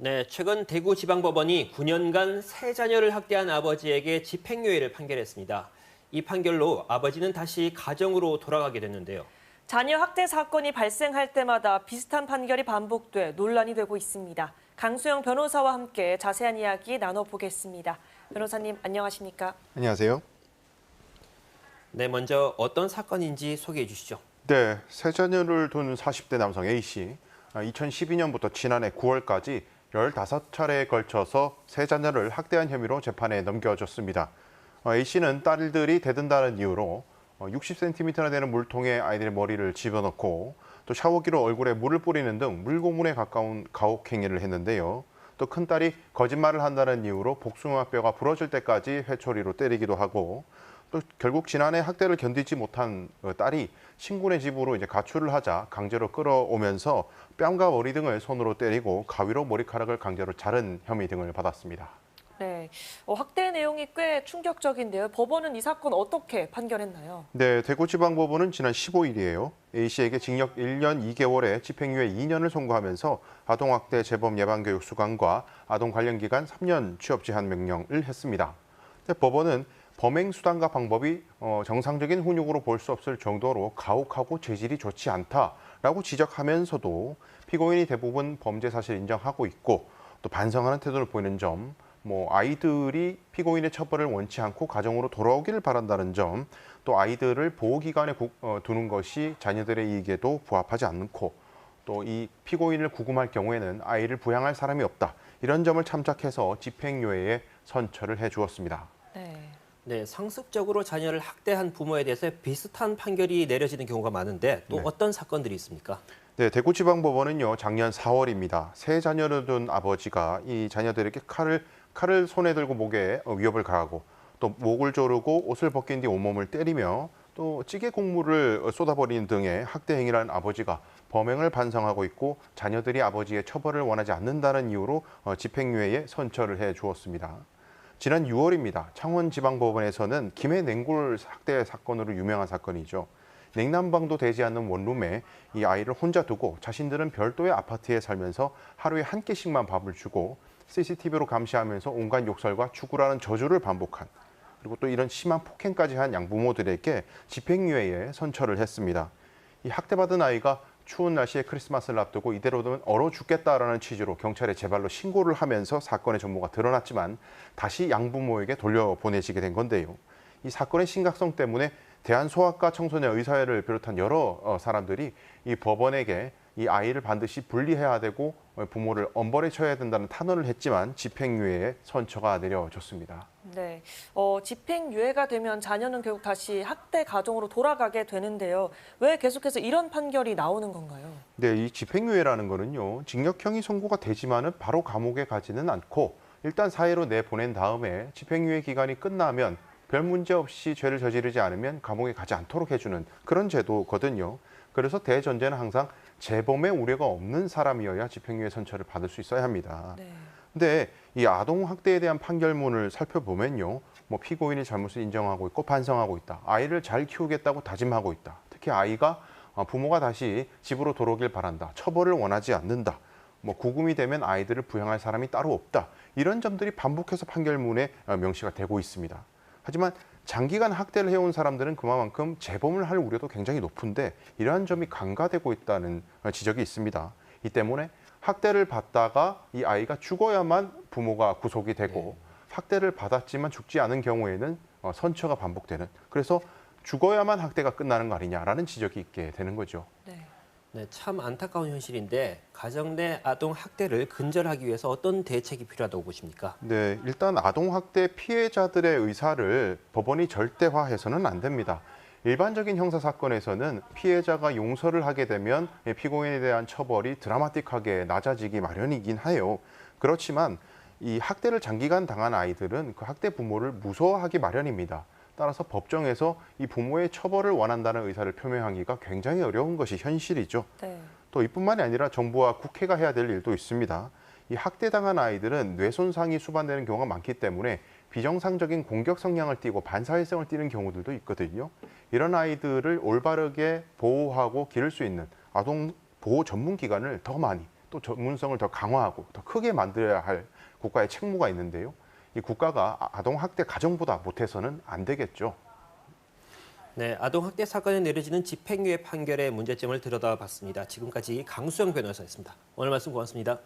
네, 최근 대구지방법원이 9년간 세 자녀를 학대한 아버지에게 집행유예를 판결했습니다. 이 판결로 아버지는 다시 가정으로 돌아가게 됐는데요. 자녀 학대 사건이 발생할 때마다 비슷한 판결이 반복돼 논란이 되고 있습니다. 강수영 변호사와 함께 자세한 이야기 나눠보겠습니다. 변호사님, 안녕하십니까? 안녕하세요. 네, 먼저 어떤 사건인지 소개해 주시죠. 네, 세 자녀를 둔 40대 남성 A씨. 2012년부터 지난해 9월까지 15차례에 걸쳐서 세 자녀를 학대한 혐의로 재판에 넘겨졌습니다. A씨는 딸들이 대든다는 이유로 60cm나 되는 물통에 아이들의 머리를 집어넣고 또 샤워기로 얼굴에 물을 뿌리는 등 물고문에 가까운 가혹 행위를 했는데요. 또 큰딸이 거짓말을 한다는 이유로 복숭아뼈가 부러질 때까지 회초리로 때리기도 하고 또 결국 지난해 학대를 견디지 못한 딸이 친구네 집으로 이제 가출을 하자 강제로 끌어오면서 뺨과 머리 등을 손으로 때리고 가위로 머리카락을 강제로 자른 혐의 등을 받았습니다. 네, 학대 내용이 꽤 충격적인데요. 법원은 이 사건 어떻게 판결했나요? 네, 대구지방법원은 지난 15일이에요. A씨에게 징역 1년 2개월에 집행유예 2년을 선고하면서 아동학대 재범 예방교육 수강과 아동 관련 기간 3년 취업 제한 명령을 했습니다. 법원은 범행 수단과 방법이 정상적인 훈육으로 볼 수 없을 정도로 가혹하고 재질이 좋지 않다라고 지적하면서도 피고인이 대부분 범죄 사실 인정하고 있고 또 반성하는 태도를 보이는 점, 아이들이 피고인의 처벌을 원치 않고 가정으로 돌아오기를 바란다는 점, 또 아이들을 보호기관에 두는 것이 자녀들의 이익에도 부합하지 않고 또 이 피고인을 구금할 경우에는 아이를 부양할 사람이 없다. 이런 점을 참작해서 집행유예에 선처를 해주었습니다. 네. 네, 상습적으로 자녀를 학대한 부모에 대해서 비슷한 판결이 내려지는 경우가 많은데 또 네. 어떤 사건들이 있습니까? 네, 대구지방법원은요, 작년 4월입니다. 세 자녀를 둔 아버지가 이 자녀들에게 칼을 손에 들고 목에 위협을 가하고 또 목을 조르고 옷을 벗긴 뒤 온몸을 때리며 또 찌개 국물을 쏟아버리는 등의 학대 행위를 한 아버지가 범행을 반성하고 있고 자녀들이 아버지의 처벌을 원하지 않는다는 이유로 집행유예에 선처를 해 주었습니다. 지난 6월입니다. 창원지방법원에서는 김해 냉골 학대 사건으로 유명한 사건이죠. 냉난방도 되지 않는 원룸에 이 아이를 혼자 두고 자신들은 별도의 아파트에 살면서 하루에 한 끼씩만 밥을 주고 CCTV로 감시하면서 온갖 욕설과 죽으라는 저주를 반복한 그리고 또 이런 심한 폭행까지 한 양부모들에게 집행유예에 선처를 했습니다. 이 학대받은 아이가 추운 날씨에 크리스마스를 앞두고 이대로는 얼어 죽겠다라는 취지로 경찰에 제발로 신고를 하면서 사건의 전모가 드러났지만 다시 양부모에게 돌려보내지게 된 건데요. 이 사건의 심각성 때문에 대한소아과 청소년 의사회를 비롯한 여러 사람들이 이 법원에게 이 아이를 반드시 분리해야 되고 부모를 엄벌에 처해야 된다는 탄원을 했지만 집행유예에 선처가 내려졌습니다. 네, 집행유예가 되면 자녀는 결국 다시 학대 가정으로 돌아가게 되는데요. 왜 계속해서 이런 판결이 나오는 건가요? 네, 이 집행유예라는 거는요, 징역형이 선고가 되지만은 바로 감옥에 가지는 않고 일단 사회로 내보낸 다음에 집행유예 기간이 끝나면 별 문제 없이 죄를 저지르지 않으면 감옥에 가지 않도록 해주는 그런 제도거든요. 그래서 대전제는 항상 재범의 우려가 없는 사람이어야 집행유예 선처를 받을 수 있어야 합니다. 네. 근데 이 아동 학대에 대한 판결문을 살펴보면요, 피고인이 잘못을 인정하고 있고 반성하고 있다. 아이를 잘 키우겠다고 다짐하고 있다. 특히 아이가 부모가 다시 집으로 돌아오길 바란다. 처벌을 원하지 않는다. 구금이 되면 아이들을 부양할 사람이 따로 없다. 이런 점들이 반복해서 판결문에 명시가 되고 있습니다. 하지만 장기간 학대를 해온 사람들은 그만큼 재범을 할 우려도 굉장히 높은데 이러한 점이 간과되고 있다는 지적이 있습니다. 이 때문에 학대를 받다가 이 아이가 죽어야만 부모가 구속이 되고 학대를 받았지만 죽지 않은 경우에는 선처가 반복되는 그래서 죽어야만 학대가 끝나는 거 아니냐라는 지적이 있게 되는 거죠. 네. 네, 참 안타까운 현실인데 가정 내 아동 학대를 근절하기 위해서 어떤 대책이 필요하다고 보십니까? 네, 일단 아동학대 피해자들의 의사를 법원이 절대화해서는 안 됩니다. 일반적인 형사사건에서는 피해자가 용서를 하게 되면 피고인에 대한 처벌이 드라마틱하게 낮아지기 마련이긴 해요. 그렇지만 이 학대를 장기간 당한 아이들은 그 학대 부모를 무서워하기 마련입니다. 따라서 법정에서 이 부모의 처벌을 원한다는 의사를 표명하기가 굉장히 어려운 것이 현실이죠. 네. 또 이뿐만이 아니라 정부와 국회가 해야 될 일도 있습니다. 이 학대당한 아이들은 뇌 손상이 수반되는 경우가 많기 때문에 비정상적인 공격 성향을 띠고 반사회성을 띠는 경우들도 있거든요. 이런 아이들을 올바르게 보호하고 기를 수 있는 아동 보호 전문 기관을 더 많이 또 전문성을 더 강화하고 더 크게 만들어야 할 국가의 책무가 있는데요. 이 국가가 아동학대 가정보다 못해서는 안 되겠죠. 네, 아동학대 사건에 내려지는 집행유예 판결의 문제점을 들여다봤습니다. 지금까지 강수영 변호사였습니다. 오늘 말씀 고맙습니다.